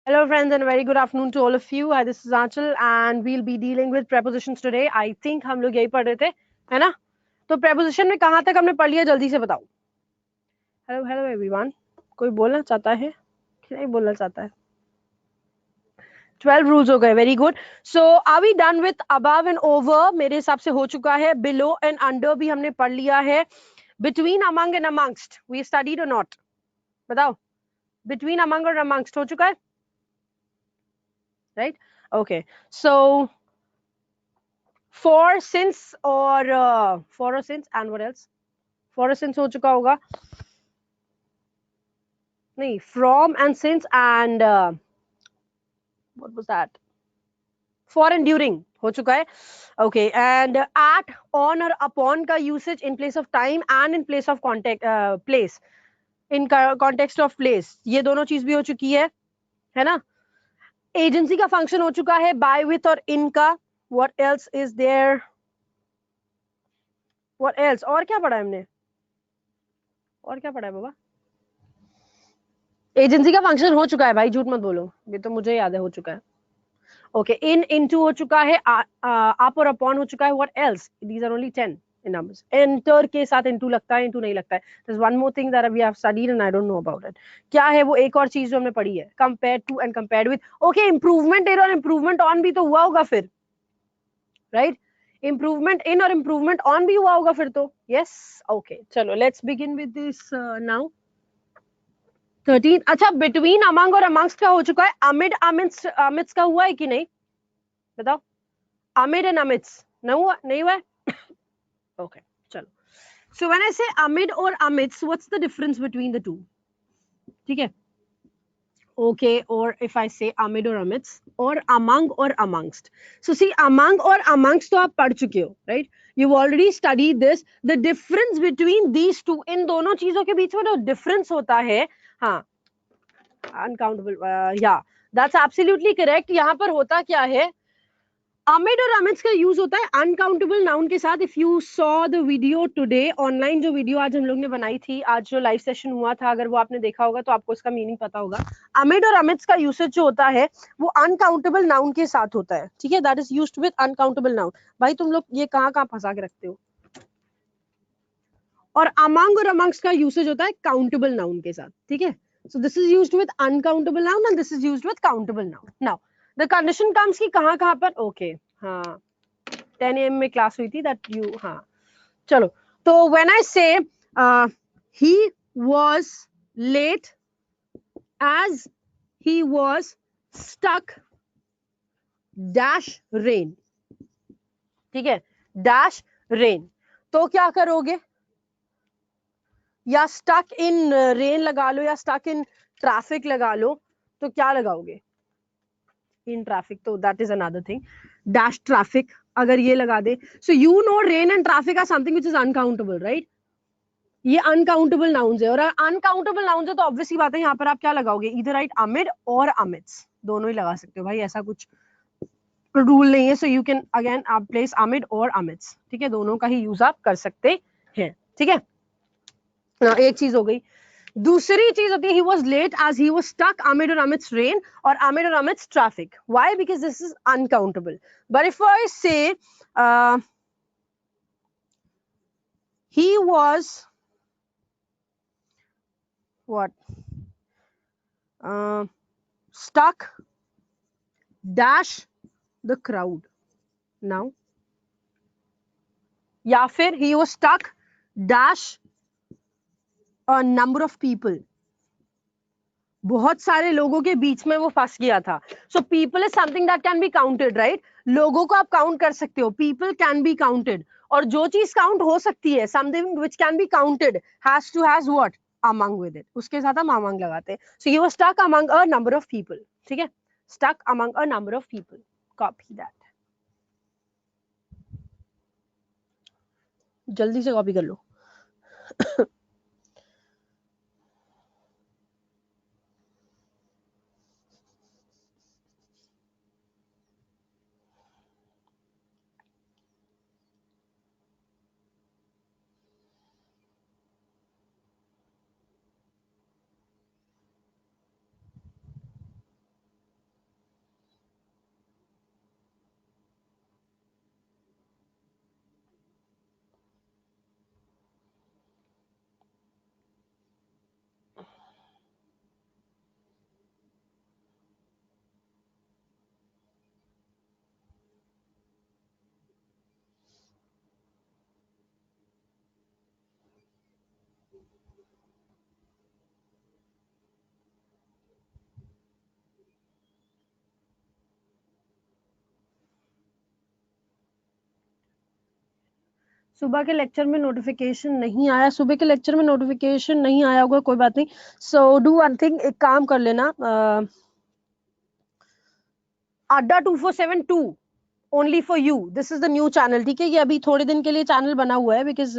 Hello, friends, and a very good afternoon to all of you. Hi, this is Anchal, and we'll be dealing with prepositions today. I think हम लोग यही पढ़ रहे थे, है ना? तो preposition में कहाँ तक हमने पढ़ लिया, जल्दी से बताओ. Hello, hello everyone. कोई बोलना चाहता है? कि नहीं बोलना चाहता है? 12 rules हो गए. Very good. So, are we done with above and over? मेरे हिसाब से हो चुका है. Below and under भी हमने पढ़ लिया है. Between, among and amongst, we studied or not? बताओ. Between, among और amongst हो चुका है? Right? Okay. So, for, since और for or since and what else? For or since हो चुका होगा. नहीं, from and since and what was that? For and during हो चुका है. Okay, and at, on और upon का usage in place of time and in place of context, place, in context of place, ये दोनों चीज भी हो चुकी है ना? Agency का function हो चुका है by, with और in का. What else is there? What else? और क्या पढ़ा है हमने? और क्या पढ़ा है बाबा? एजेंसी का फंक्शन हो चुका है भाई, झूठ मत बोलो, ये तो मुझे याद है हो चुका है. ओके, इन, इनटू हो चुका है, अप और अपॉन हो चुका है. What else? These are only 10 in numbers. Enter के साथ इनटू लगता है, इनटू नहीं लगता है. There is one more thing that we have studied and I don't know about it. क्या है वो एक और चीज जो हमने पढ़ी है? Compare to and compared with. Okay, improvement in और इंप्रूवमेंट ऑन भी तो हुआ होगा फिर, राइट? इंप्रूवमेंट इन और इंप्रूवमेंट ऑन भी हुआ होगा फिर तो. यस, ओके, चलो let's begin with this now. 13. अच्छा, बिटवीन, अमंग और अमंग्स्ट का हो चुका है. अमिड, अमिड्स, अमिड्स का हुआ है कि नहीं? बताओ. अमिड एंड अमिड्स नहीं हुआ है. ओके, चलो. सो व्हेन आई से अमिड और amidst, what's the difference between the two? ठीक है. Okay, or if I say amid or amidst, or among or amongst. So see, among or amongst तो आप पढ़ चुके हो, right? You've already studied this. The difference between these two, इन दोनों चीजों के बीच में जो difference होता है, हाँ, uncountable, yeah, that's absolutely correct. यहाँ पर होता क्या है? अमिड और अमिड्स का यूज होता है अनकाउंटेबल नाउन के साथ. If you saw the video today online, जो वीडियो आज हम लोग ने बनाई थी, आज जो लाइव सेशन हुआ था, अगर वो आपने देखा होगा तो आपको इसका मीनिंग पता होगा. अमिड और अमिड्स का यूसेज जो होता है वो अनकाउंटेबल नाउन के साथ होता है. ठीक है, that is used with uncountable noun. भाई तुम लोग ये कहाँ कहाँ फंसा के रखते हो? और अमंग और अमंग्स का यूसेज होता है काउंटेबल नाउन के साथ. ठीक है, so this is used with uncountable noun and this is used with countable noun. Now the condition comes कि कहाँ कहाँ पर. okay, हाँ, 10 AM में क्लास हुई थी दैट यू, हाँ, चलो. तो when I say he was late as he was stuck dash rain. ठीक है, डैश रेन. तो क्या करोगे? या स्टक इन रेन लगा लो या स्टक इन ट्रैफिक लगा लो. तो क्या लगाओगे? इन ट्रैफिक, तो that is another thing. Dash traffic अगर ये लगा दे, so you know rain and traffic are something which is uncountable, right? ये अनकाउंटेबल नाउन्स है, और अनकाउंटेबल नाउन्स है तो ऑब्वियसली बात है यहाँ पर आप क्या लगाओगे? इधर राइट अमिड और अमिड्स दोनों ही लगा सकते हो भाई, ऐसा कुछ रूल नहीं है. सो यू कैन अगेन आप प्लेस अमिड और अमिड्स. ठीक है, दोनों का ही यूज आप कर सकते हैं. ठीक है ना, एक चीज हो गई. दूसरी चीज होती है he was late as he was stuck amid और अमिड्स रेन और अमिड और amids traffic. Why? Because this is uncountable. But if I say he was what stuck dash the crowd now, या फिर he was stuck dash a number of people, बहुत सारे लोगों के बीच में वो फंस गया था. So people is something that can be counted, right? लोगों को आप काउंट कर सकते हो, पीपल कैन बी काउंटेड. और जो चीज काउंट हो सकती है, something which can be counted has to has what? Among with it. उसके साथ हम अमंग लगाते हैं. So he was stuck among a number of people. ठीक है, stuck among a number of people. Copy that, जल्दी से कॉपी कर लो. सुबह के लेक्चर में नोटिफिकेशन नहीं आया, सुबह के लेक्चर में नोटिफिकेशन नहीं आया होगा, कोई बात नहीं. सो डू वन थिंग, एक काम कर लेना, अड्डा 2472 only for you, this is the new channel. ठीक है, ये अभी थोड़े दिन के लिए चैनल बना हुआ है, बिकॉज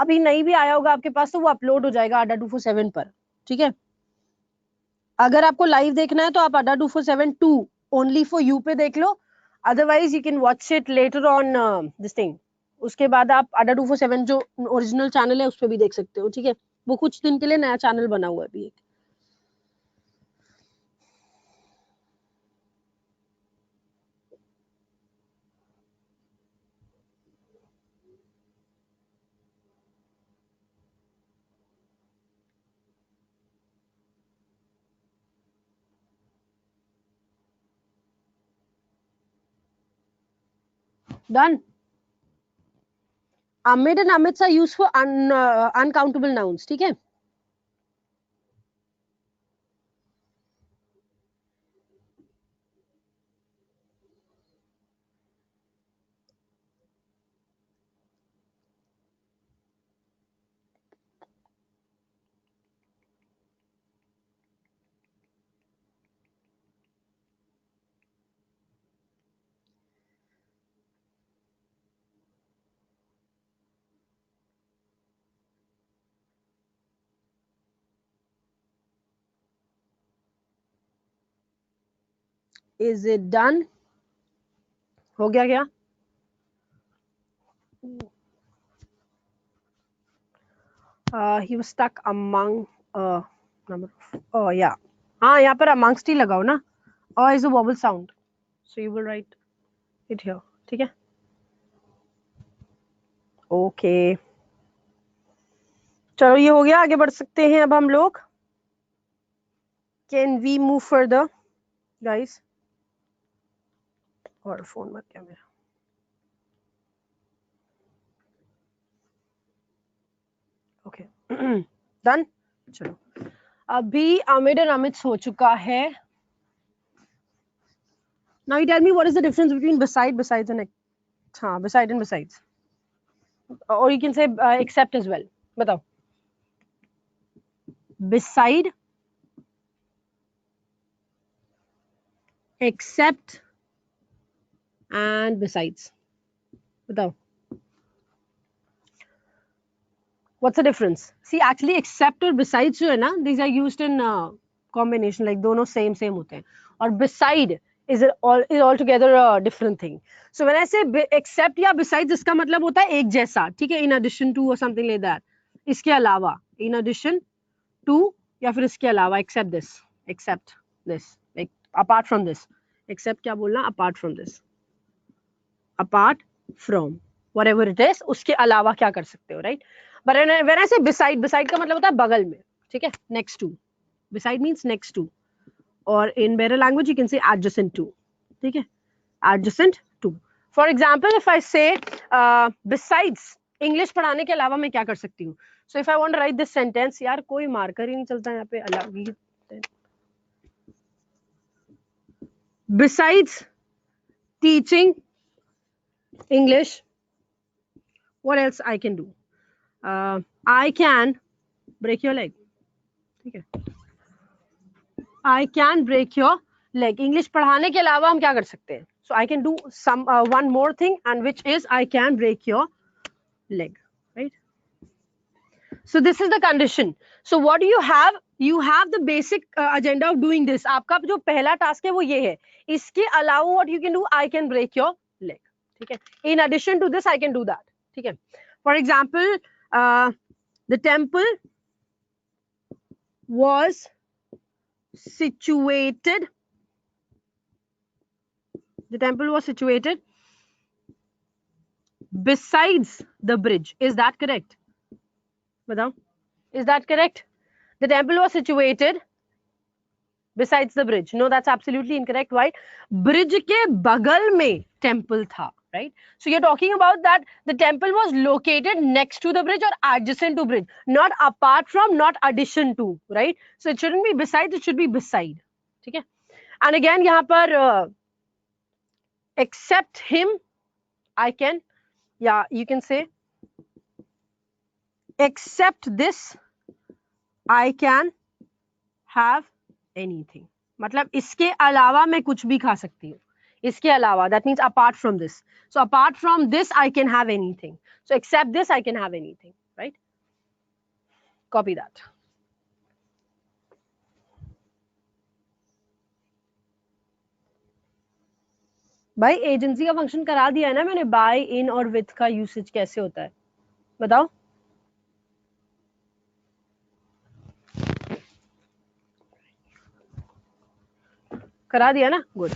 अभी नहीं भी आया होगा आपके पास तो वो अपलोड हो जाएगा अड्डा 247 पर. ठीक है, अगर आपको लाइव देखना है तो आप अड्डा 2472 ओनली फॉर यू पे देख लो, otherwise you can watch it later on this thing. उसके बाद आप अड्डा 247 जो ओरिजिनल चैनल है उस पर भी देख सकते हो. ठीक है, वो कुछ दिन के लिए नया चैनल बना हुआ है अभी एक. Done. Amid and amidst are used for uncountable nouns. ठीक है, इज इट डन? हो गया क्या? He was stuck among number of, oh yeah, हाँ यहाँ पर amongst ही लगाओ ना, is a vowel sound, so you will write it here. ठीक है, ओके, चलो ये हो गया, आगे बढ़ सकते हैं अब हम लोग. Can we move further guys? और फोन मत क्या मेरा. Okay, done. चलो, अभी अमिड एंड अमित हो चुका है. Now you tell me what is the difference between beside, besides and हाँ, beside and besides, or you can say except as well. बताओ. Beside, except and besides. बताओ. What's the difference? See, actually except और besides जो है ना, these are used in combination, like दोनों same होते हैं. और beside is altogether a different thing. So when I say except या besides, इसका मतलब होता है एक जैसा. ठीक है, in addition to or something like that. इसके अलावा, in addition to, या फिर इसके अलावा, except this, like apart from this. Except क्या बोलना? Apart from this. Apart from whatever it is, उसके अलावा क्या कर सकते हो, right? But when I say beside का मतलब होता है बगल में. ठीक है, next to. Beside means next to, or in better language you can say adjacent to. ठीक है, adjacent to. For example, if I say besides, English पढ़ाने के अलावा मैं क्या कर सकती हूँ? So if I want to write this sentence, यार कोई मार्कर ही नहीं चलता यहाँ पे, अलग ही. Besides teaching English, what else I can do? I can break your leg. ठीक है, I can break your leg. English पढ़ाने के अलावा हम क्या कर सकते हैं? So I can do some one more thing, and which is I can break your leg, right? So this is the condition. So what do you have? You have the basic agenda of doing this. आपका जो पहला task है वो ये है. इसके अलावा what you can do? I can break your leg. ठीक है. In addition to this, I can do that. ठीक है. For example, the temple was situated. The temple was situated besides the bridge. Is that correct? बताओ. Is that correct? The temple was situated besides the bridge. No, that's absolutely incorrect. Why? Bridge के बगल में temple था, right? So you're talking about that the temple was located next to the bridge or adjacent to bridge, not apart from, not addition to, right? So it shouldn't be besides, it should be beside. ठीक है? And again यहाँ पर except him, I can या you can say except this I can have anything, मतलब इसके अलावा मैं कुछ भी खा सकती हूँ, इसके अलावा, that means apart from this, so apart from this I can have anything, so except this I can have anything, right? Copy that. भाई एजेंसी का फंक्शन करा दिया है ना मैंने, बाय इन और विथ का यूसेज कैसे होता है बताओ. करा दिया ना, good.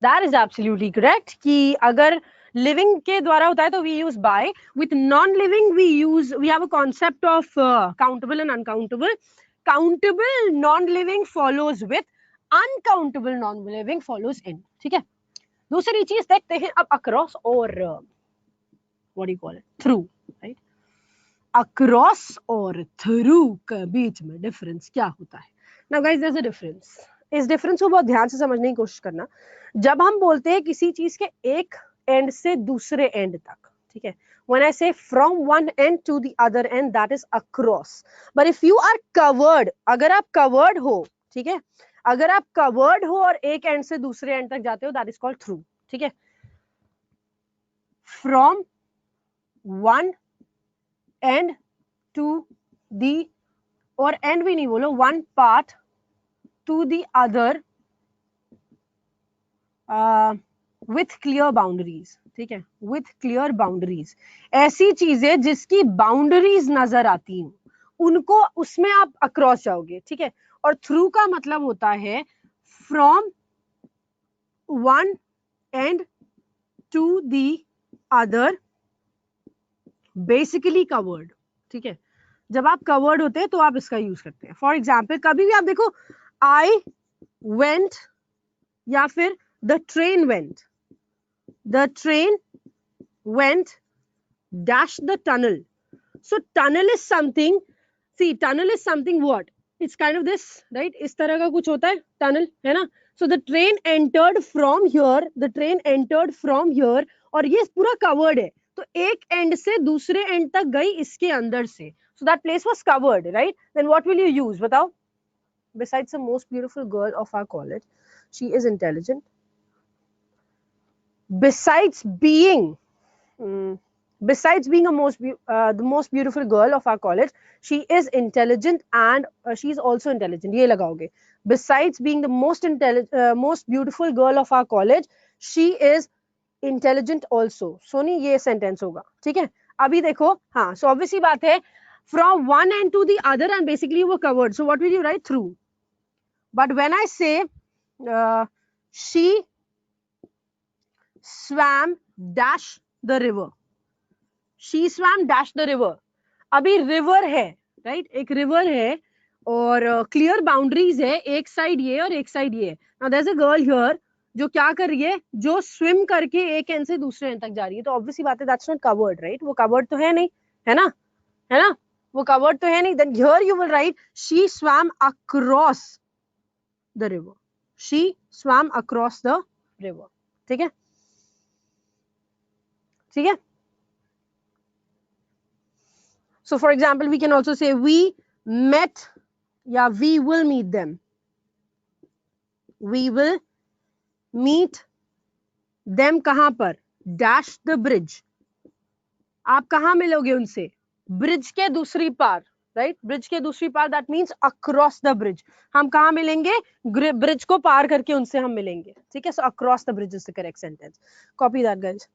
That is absolutely correct कि अगर लिविंग के द्वारा होता है तो we use by, with non living we have a concept of countable and uncountable. Countable non living follows with, uncountable non living follows in. ठीक है, दूसरी चीज देखते हैं अब अक्रॉस और what do you call it, through, right? Across और through के बीच में डिफरेंस क्या होता है? Now guys there is a difference. इस डिफरेंस को बहुत ध्यान से समझने की कोशिश करना. जब हम बोलते हैं किसी चीज के एक एंड से दूसरे एंड तक, ठीक है, when I say from one end to the other end, that is across. But if you are covered, अगर आप covered हो, ठीक है, अगर आप covered हो और एक एंड से दूसरे एंड तक जाते हो, that is called through. ठीक है, from one end to the, और end भी नहीं बोलो, one part to the other with clear boundaries. ठीक है, with clear boundaries. ऐसी चीजें जिसकी बाउंड्रीज नजर आती हैं उनको, उसमें आप अक्रॉस जाओगे. ठीक है, और थ्रू का मतलब होता है from one end to the other, basically covered. ठीक है, जब आप कवर्ड होते हैं तो आप इसका यूज करते हैं. फॉर एग्जाम्पल कभी भी आप देखो, आई वेंट या फिर the train went, the train went dash the tunnel. So tunnel is something, see tunnel is something what? It's kind of this, right? इस तरह का कुछ होता है tunnel, है ना? So the train entered from here, the train entered from here, और ये पूरा covered है. तो एक end से दूसरे end तक गई इसके अंदर से. So that place was covered, right? Then what will you use? बताओ. Besides the most beautiful girl of our college, she is intelligent. Besides being besides being the most beautiful girl of our college, she is intelligent and she is also intelligent. ये लगाओगे. Besides being the most beautiful girl of our college, she is intelligent also. Soni ये sentence होगा. ठीक है. अभी देखो, हाँ, so obviously बात है, from one end to the other and basically you were covered. So what will you write? Through. But when I say she swam dash the river, she swam dash the river. अभी river है, right? एक river है और clear boundaries है, एक side ये और एक side ये. Now there's a girl here जो क्या कर रही है, जो swim करके एक end से दूसरे end तक जा रही है. तो obviously बात है, that's not covered, right? वो covered तो है नहीं, है ना? है ना? वो covered तो है नहीं. Then here you will write she swam across the river. She swam across the river. ठीक है? ठीक है? So for example, we can also say we met, या we will meet them. We will meet them कहाँ पर? Dash the bridge. आप कहाँ मिलोगे उनसे? Bridge के दूसरी पार, right? Bridge के दूसरी पार, that means across the bridge. हम कहाँ मिलेंगे? Bridge को पार करके उनसे हम मिलेंगे. ठीक है? So across the bridge is the correct sentence. Copy that, guys.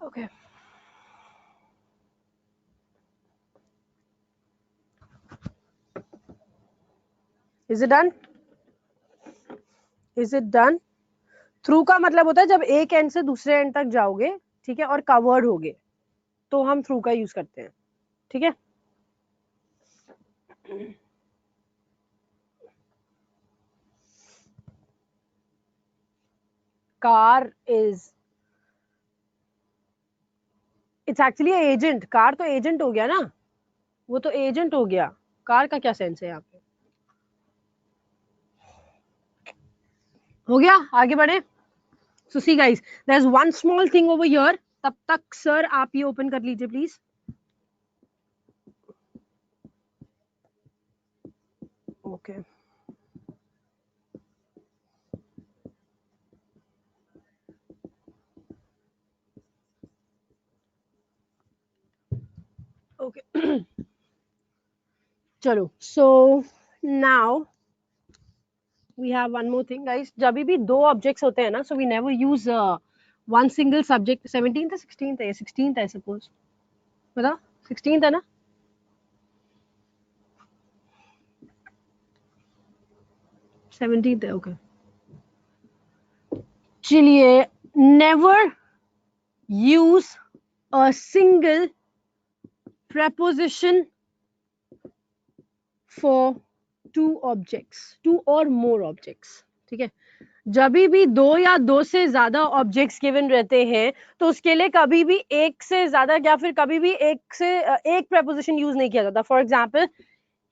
Okay. Is it done? Is it done? Through का मतलब होता है जब एक एंड से दूसरे एंड तक जाओगे, ठीक है, और कवर्ड होगे, तो हम थ्रू का यूज करते हैं. ठीक है. Car is, it's actually agent. Car तो एजेंट हो गया ना, वो तो एजेंट हो गया. कार का क्या सेंस है यहाँ पे? हो गया. आगे बढ़े. So see guys, there is one small thing over here. तब तक सर आप ये ओपन कर लीजिए प्लीज. ओके. ओके. चलो. So now we have one more thing, guys. जब भी दो ऑब्जेक्ट्स होते हैं ना, so we never use one single subject. 17th है, 16th है, 16th है suppose. बताओ. 16th है ना? सेवनटीन्थ है. ओके. चलिए. Never use a single preposition for two objects, two or more objects. ठीक है. जब भी दो या दो से ज्यादा ऑब्जेक्ट्स गिवन रहते हैं, तो उसके लिए कभी भी एक से ज्यादा या फिर कभी भी एक preposition यूज नहीं किया जाता. For example,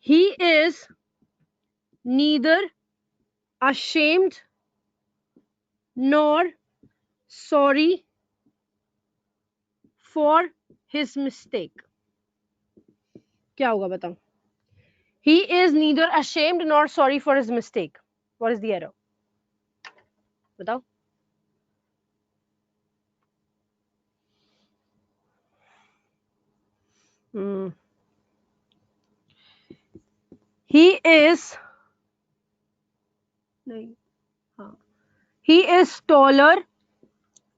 he is neither ashamed nor sorry for his mistake. क्या होगा बताओ? he is neither ashamed nor sorry for his mistake. What is the error? बताओ. He is नहीं, हाँ, he is taller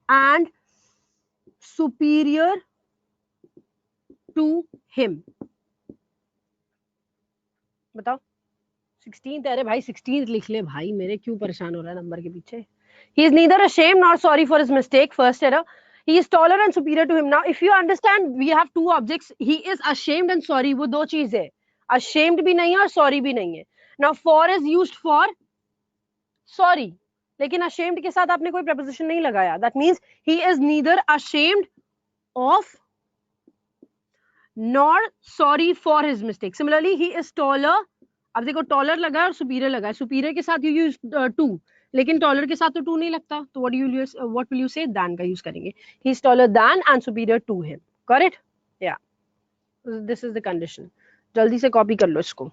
and superior to him. बताओ. 16th. अरे भाई 16th लिख ले भाई, मेरे क्यों परेशान हो रहा है नंबर के पीछे. He is neither ashamed nor sorry for his mistake. First error. He is taller and superior to him. Now, if you understand, we have two objects. He is ashamed and sorry. वो दो चीज है. Ashamed भी नहीं है और sorry भी नहीं है. Now, for is used for sorry. लेकिन ashamed के साथ आपने कोई preposition नहीं लगाया. That means he is neither ashamed of nor sorry for his mistake. Similarly, he is taller. अब देखो टॉलर लगा है और सुपीरियर लगा है. सुपीरियर के साथ यू यूज टू, लेकिन टॉलर के साथ तो टू नहीं लगता. तो what will you say, than का यूज करेंगे. He is taller than and superior to him. Correct. या, दिस इज द कंडीशन. जल्दी से कॉपी कर लो इसको.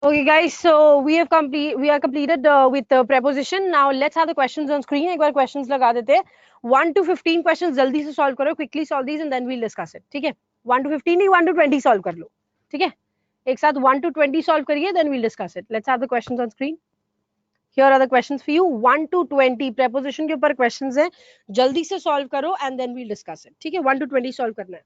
Okay, guys. So we are completed with the preposition. Now let's have the questions on screen. एक बार questions लगा देते हैं. 1 to 15 questions जल्दी से solve करो. Quickly solve these and then we'll discuss it. ठीक है? 1 to 15 नहीं, 1 to 20 solve कर लो. ठीक है? एक साथ 1 to 20 solve करिए, then we'll discuss it. Let's have the questions on screen. Here are the questions for you. 1 to 20 preposition के ऊपर questions हैं. जल्दी से solve करो and then we'll discuss it. ठीक है? 1 to 20 solve करना है.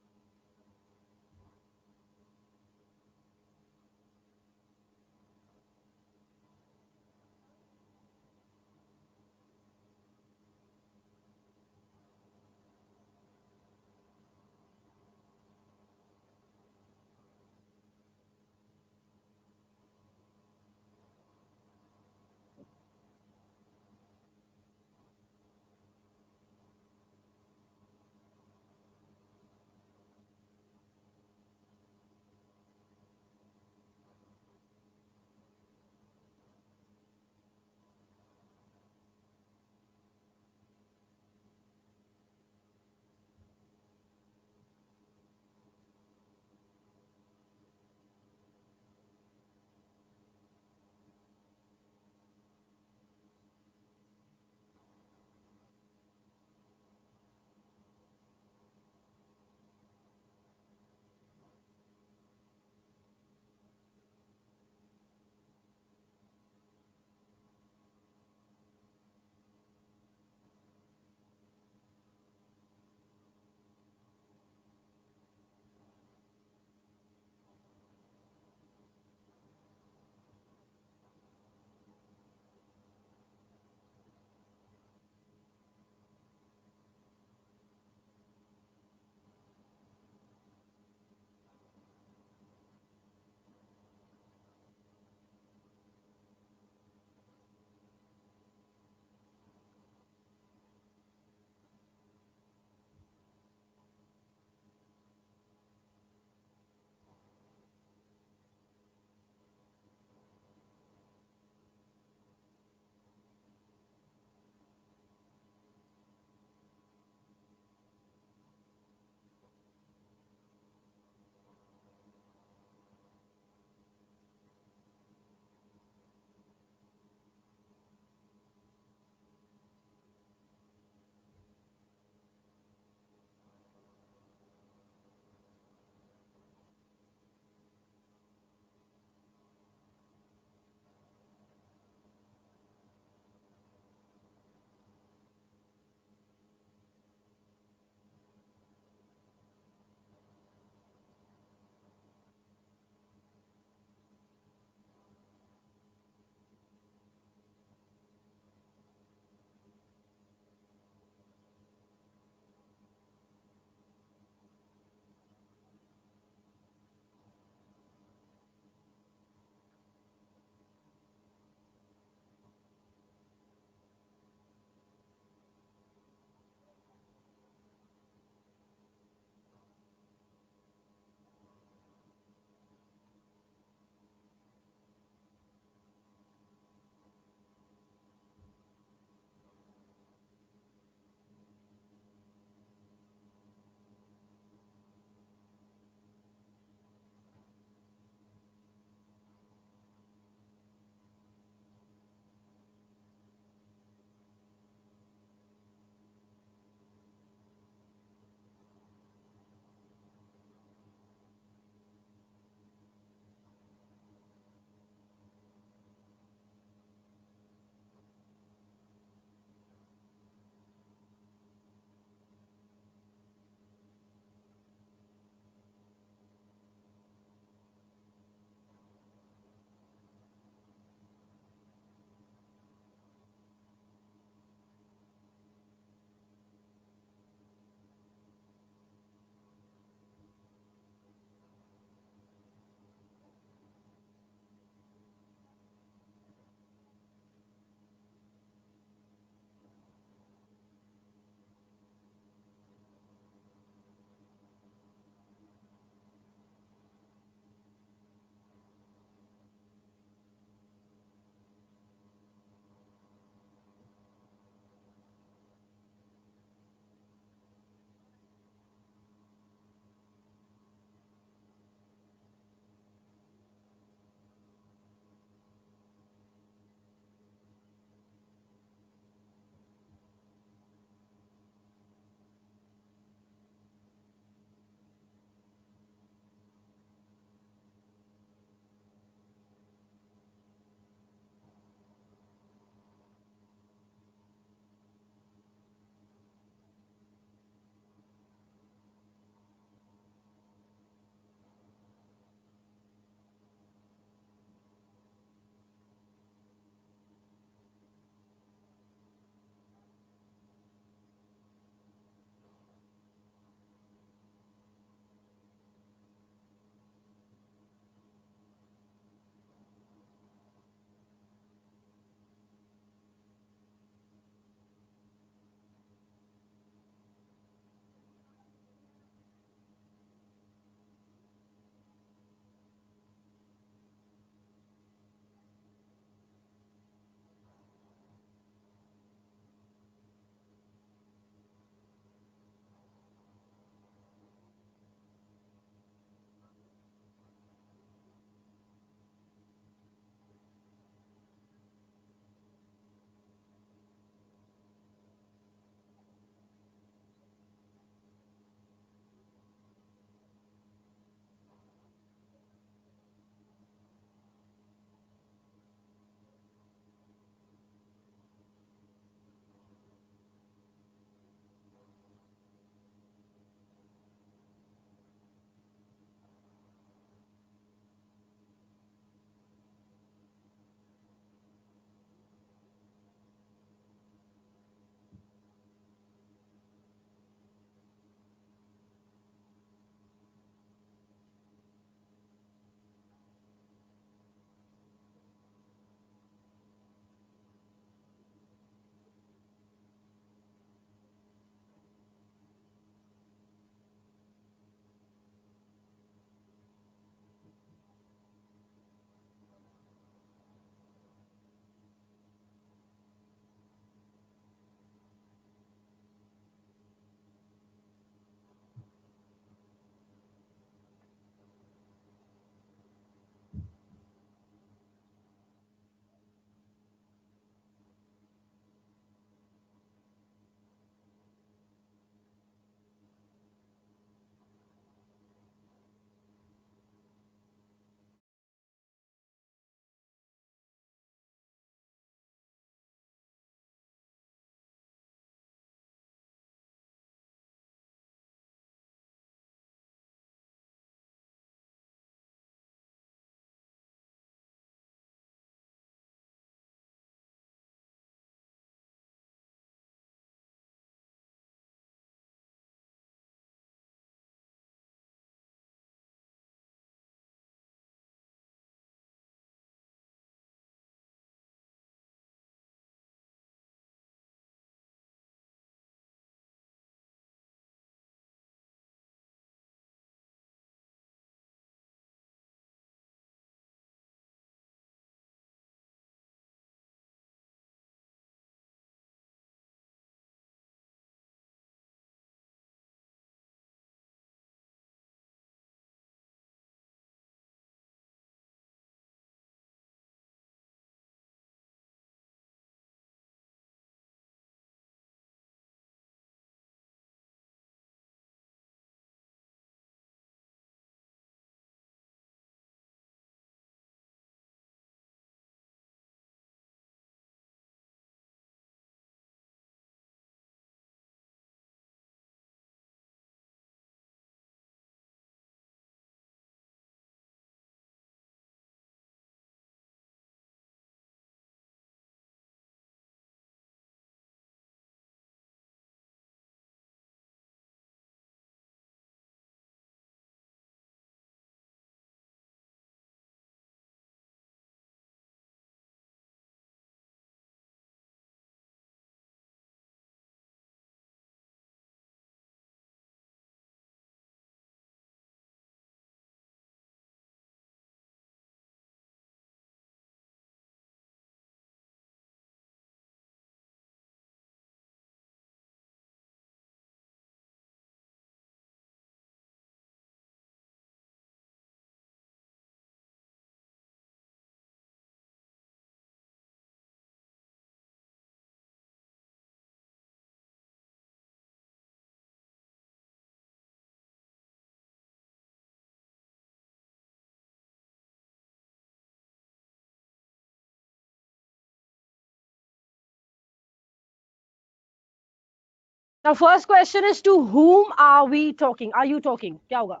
Now first question is, to whom are we talking? Are you talking? क्या होगा?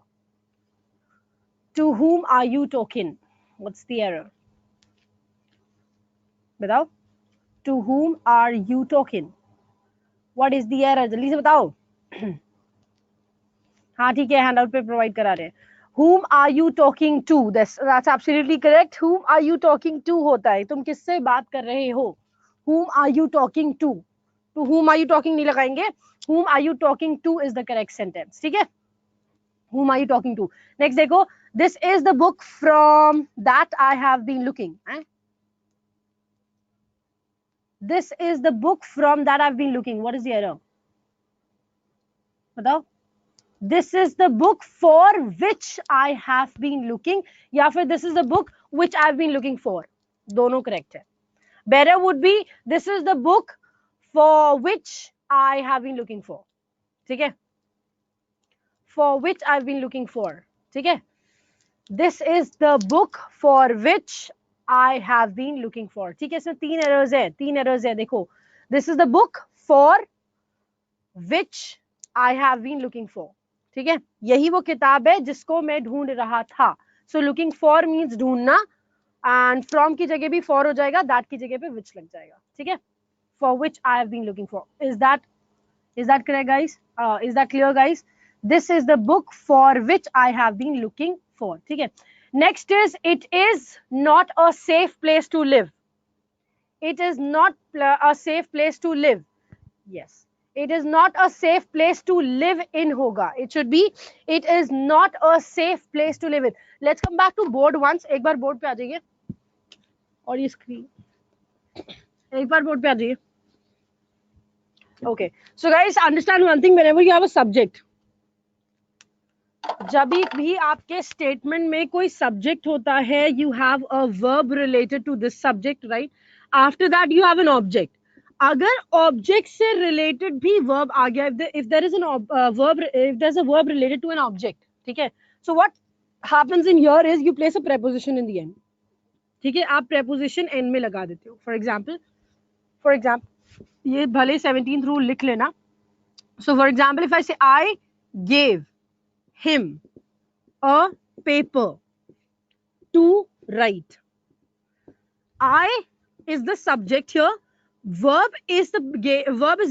To whom are you talking? What's the error? बताओ. To whom are you talking? What is the error? जल्दी से बताओ. हाँ ठीक है, हैंड आउट पे प्रोवाइड करा रहे हैं. Whom are you talking to? That's absolutely correct. Whom are you talking to होता है, तुम किससे बात कर रहे हो. Whom are you talking to? To whom are you talking नहीं लगाएंगे. Whom are you talking to is the correct sentence. ठीक है. Whom are you talking to? Next देखो, this is the book from that I have been looking. This is the book from that I've been looking. What is the error? बताओ. This is the book for which I have been looking, या फिर this is the book which I've been looking for. दोनों correct है. Better would be this is the book for which I have been looking for. ठीक है. For which I've been looking for. ठीक है. This is the book for which I have been looking for. ठीक है. इसमें तीन errors है. तीन errors है. देखो. This is the book for which I have been looking for. ठीक है. यही वो किताब है जिसको मैं ढूंढ रहा था. So looking for means ढूंढना, and from की जगह भी for हो जाएगा, that की जगह पे which लग जाएगा. ठीक है. For which I have been looking for. Is that correct, guys? Is that clear, guys? This is the book for which I have been looking for. ठीक है. Next is, it is not a safe place to live. It is not a safe place to live. Yes. It is not a safe place to live in होगा. It should be, it is not a safe place to live in. Let's come back to board once. एक बार board पे आ जाइए. और ये screen. एक बार board पे आ जाइए. Okay. So guys, understand one thing. Whenever you have a subject, जब भी आपके स्टेटमेंट में कोई सब्जेक्ट होता है, you have a verb related to this subject, right? After that you have an object. अगर ऑब्जेक्ट से रिलेटेड भी वर्ब आ गया, if there is if there's a verb related to an object, ठीक है, so what happens in here is you place a preposition in the end. ठीक है, आप preposition end में लगा देते हो. For example, ये भले 17th rule लिख लेना. So for example, if I say I gave him a paper to write, I is the subject here. Verb is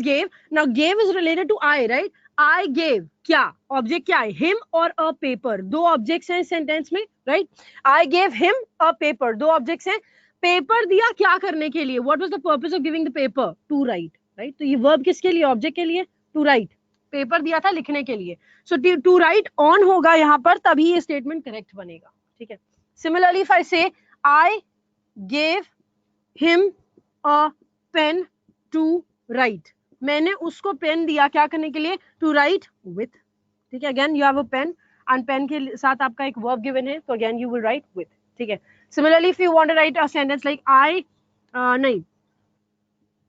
gave. Now gave is related to I, right? I gave क्या, object क्या है, him or a paper. दो objects हैं sentence में, right? I gave him a paper. दो objects हैं. Paper दिया क्या करने के लिए? What was the purpose of giving the paper? To write, right? तो ये verb किसके लिए? Object के लिए. To write. पेपर दिया था लिखने के लिए. So to write on होगा यहाँ पर, तभी ये statement correct बनेगा. ठीक है. Similarly, if I say I gave him a pen to write, मैंने उसको पेन दिया क्या करने के लिए? To write with. ठीक है. Again you have a pen and pen के साथ आपका एक verb given है, so again you will write with. ठीक है. Similarly, if you want to write a sentence like नहीं,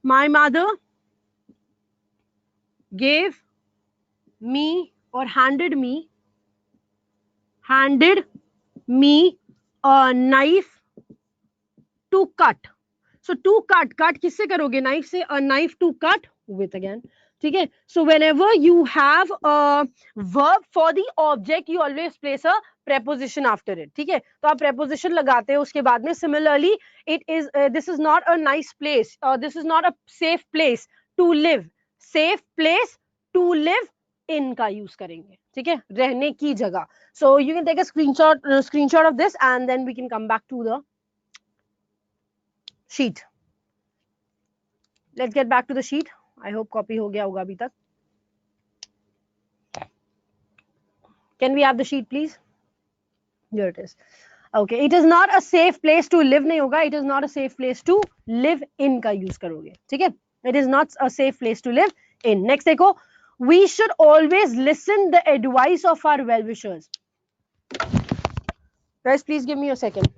my mother gave me or handed me a knife to cut. So to cut किससे करोगे? Knife से. A knife to cut with again. ठीक है. So whenever you have a verb for the object, you always place a preposition after it. ठीक है. तो आप preposition लगाते हो उसके बाद में. Similarly, this is not a nice place, this is not a safe place to live. Safe place to live in का use करेंगे. ठीक है. रहने की जगह. So you can take a screenshot of this and then we can come back to the sheet. Let's get back to the sheet. I hope copy हो गया होगा अभी तक. Can we have the sheet, please? Here it is. Okay, it is not a safe place to live नहीं होगा. It is not a safe place to live in का use करोगे. ठीक है. It is not a safe place to live in. Next देखो, we should always listen the advice of our well-wishers. Guys, please give me a second.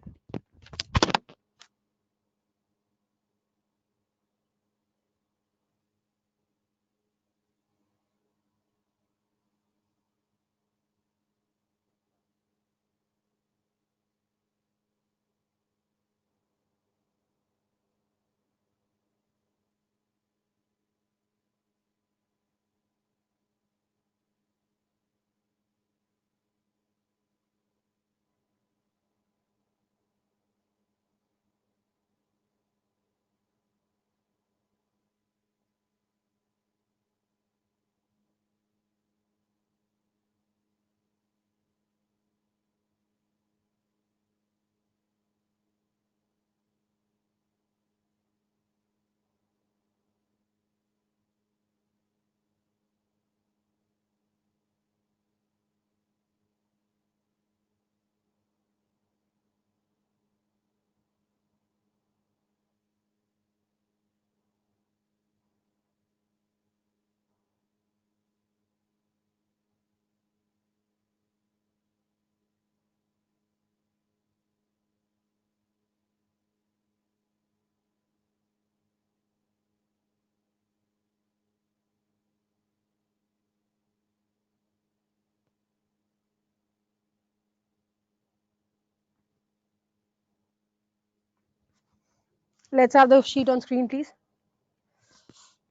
Let's have the sheet on screen please.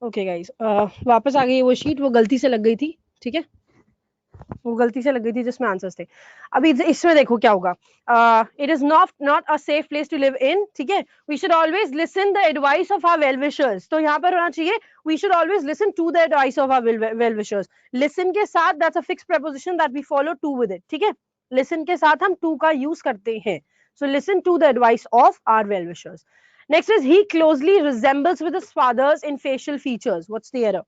Okay guys, वापस आ गई है वो sheet, वो गलती से लग गई थी. ठीक है, वो गलती से लग गई थी जिसमें आंसर्स थे. अभी इसमें देखो क्या होगा. It is not a safe place to live in. ठीक है, we should always listen the advice of our well wishers. तो यहाँ पर होना चाहिए we should always listen to the advice of our well wishers. Listen के साथ that's a fix preposition that we follow to with it. ठीक है, listen के साथ हम टू का यूज करते हैं. So listen to the advice of our well wishers. Next is he closely resembles with his fathers in facial features. What's the error?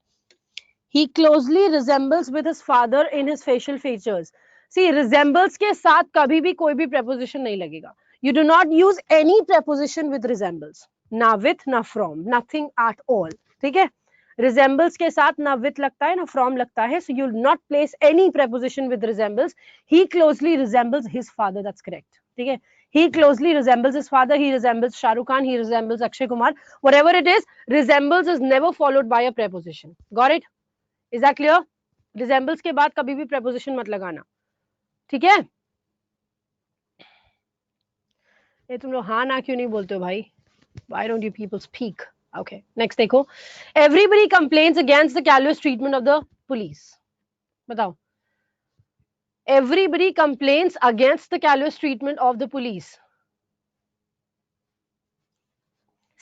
He closely resembles with his father in his facial features. See, resembles के साथ कभी भी कोई भी preposition नहीं लगेगा. You do not use any preposition with resembles. ना with, ना from, nothing at all. ठीक है? Resembles के साथ ना with लगता है ना from लगता है. So you will not place any preposition with resembles. He closely resembles his father. That's correct. ठीक है? He closely resembles his father. He resembles Shah Rukh Khan. He resembles Akshay Kumar. Whatever it is, resembles is never followed by a preposition. Got it? Is that clear? Resembles के बाद कभी भी preposition मत लगाना. ठीक है? ये तुम लोग हाँ ना क्यों नहीं बोलते हो भाई? Why don't you people speak? Okay. Next देखो. Everybody complains against the callous treatment of the police. बताओ. Everybody complains against the callous treatment of the police.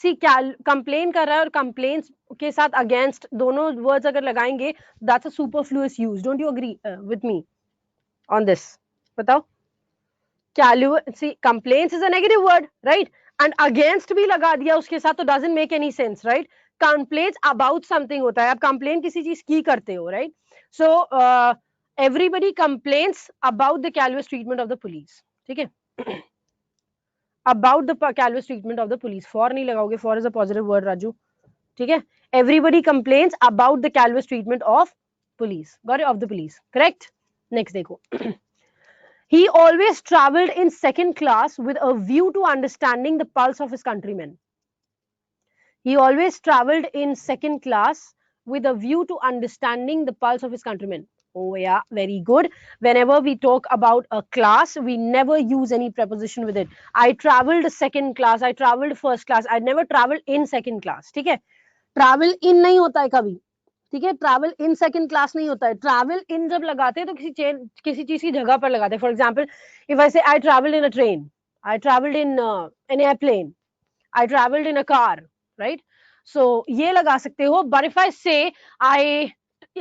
C complain कर रहा है और कंप्लेन्स के साथ अगेंस्ट दोनों वर्ड्स अगर लगाएंगे that's a superfluous use. Don't you agree with me on this? बताओ. See complains is a negative word, right, and against भी लगा दिया उसके साथ तो doesn't make any sense, right. Complains about something होता है, आप कंप्लेन किसी चीज की करते हो, right. So everybody complains about the callous treatment of the police. ठीक है, about the callous treatment of the police. For नहीं लगाओगे, for is a positive word Raju. ठीक है, everybody complains about the callous treatment of police. Got it? Of the police, correct. Next देखो. He always traveled in second class with a view to understanding the pulse of his countrymen. He always traveled in second class with a view to understanding the pulse of his countrymen. Oh yeah, very good. Whenever we talk about a class, we never use any preposition with it. I traveled second class, I traveled first class, I never traveled in second class. ठीक है, travel in नहीं होता है कभी. ठीक है, travel in second class नहीं होता है. ट्रैवल इन जब लगाते हैं तो किसी चीज की जगह पर लगाते हैं. For example, if I say I travelled in a train, I travelled in an airplane, I travelled in a car, right. So ये लगा सकते हो. बट इफ आई से आई,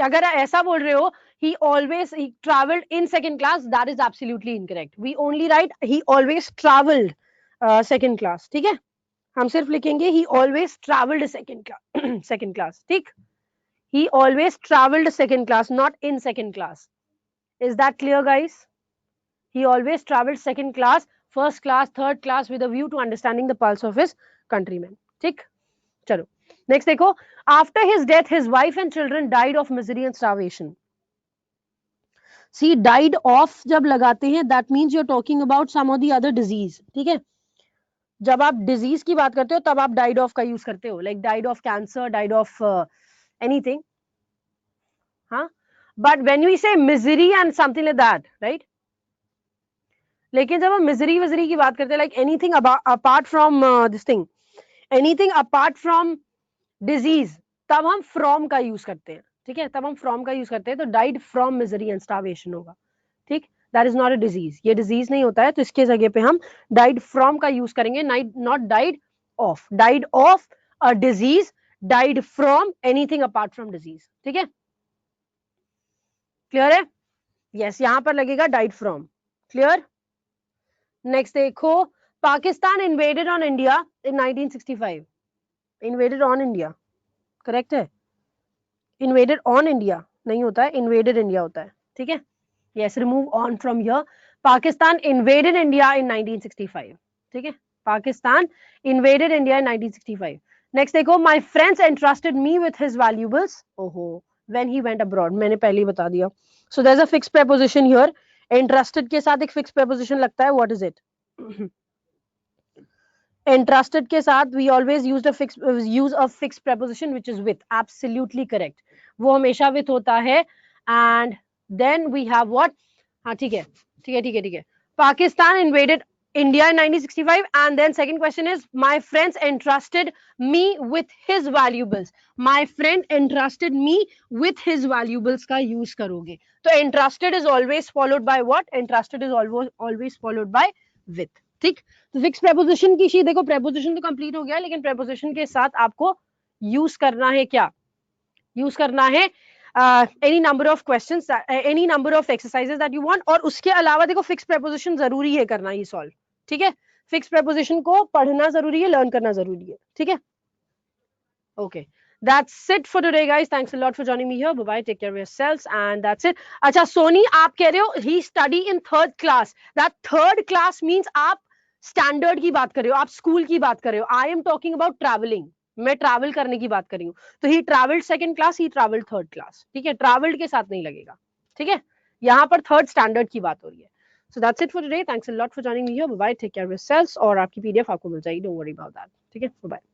अगर ऐसा बोल रहे हो he always he traveled in second class, that is absolutely incorrect. We only write he always traveled second class. ठीक है, हम सिर्फ लिखेंगे he always traveled second class. second class, ठीक. He always traveled second class, not in second class. Is that clear, guys? He always traveled second class, first class, third class with a view to understanding the pulse of his countrymen. ठीक. चलो next देखो. After his death his wife and children died of misery and starvation. See died of जब लगाते हैं that means you are talking about some of the other disease. ठीक है, जब आप डिजीज की बात करते हो तब आप डाइड ऑफ का यूज करते हो, like died of cancer, died of anything. हाँ, बट व्हेन यू से misery and something like that, right. लेकिन जब हम मिजरी विजरी की बात करते हैं, like anything apart from this thing, anything apart from disease, तब हम फ्रॉम का यूज करते हैं. ठीक है, तब हम फ्रॉम का यूज करते हैं. तो died from misery and starvation होगा. ठीक, that is not a disease. ये डिजीज नहीं होता है, तो इसके जगह पे हम डाइड फ्रॉम का यूज करेंगे, not died of. Died of a disease, died from anything apart from disease. ठीक है, क्लियर है? यस, यहां पर लगेगा डाइड फ्रॉम. क्लियर. नेक्स्ट देखो. Pakistan invaded on India in 1965. Invaded on India correct है. इन्वेडेड ऑन इंडिया नहीं होता है, इन्वेडेड इंडिया होता है. ठीक है, yes, remove on from here. Pakistan invaded India in 1965. ठीक है, Pakistan invaded India in 1965. Next देखो. My friends entrusted me with his valuables. ओहो, व्हेन ही वेंट अब्रॉड, मैंने पहले ही बता दिया. So there is a fix preposition here. Entrusted के साथ एक फिक्स प्रीपोजिशन लगता है. What is it? entrusted के साथ we always use a fixed preposition which is with. Absolutely correct. वो हमेशा with होता है. And then we have what? हाँ, ठीक है. Pakistan invaded India in 1965, and then second question is my friends entrusted me with his valuables. My friend entrusted me with his valuables का use करोगे. तो entrusted is always followed by what? Entrusted is always followed by with. ठीक. तो fix preposition की sheet देखो, preposition तो complete हो गया, लेकिन preposition के साथ आपको use करना है क्या? use करना है any number of questions, any number of exercises that you want. और उसके अलावा देखो फिक्स preposition जरूरी है करना ये solve. ठीक है, फिक्स preposition को पढ़ना जरूरी है, लर्न करना जरूरी है. ठीक है, okay, that's it for today guys. Thanks a lot for joining me here. Bye bye, take care of yourselves, and that's it. अच्छा सोनी, आप कह रहे हो he study in third class. That third class means आप standard की बात कर रहे हो, आप स्कूल की बात कर रहे हो. I am talking about travelling, मैं ट्रैवल करने की बात कर रही हूँ. तो ही ट्रैवल्ड सेकंड क्लास, ही ट्रैवल्ड थर्ड क्लास. ठीक है, ट्रैवल्ड के साथ नहीं लगेगा. ठीक है, यहाँ पर थर्ड स्टैंडर्ड की बात हो रही है. So that's it for today. Thanks a lot for joining me here. Bye bye. Take care of yourselves. और आपकी PDF आपको मिल जाएगी. Don't worry about that. ठीक है, bye bye.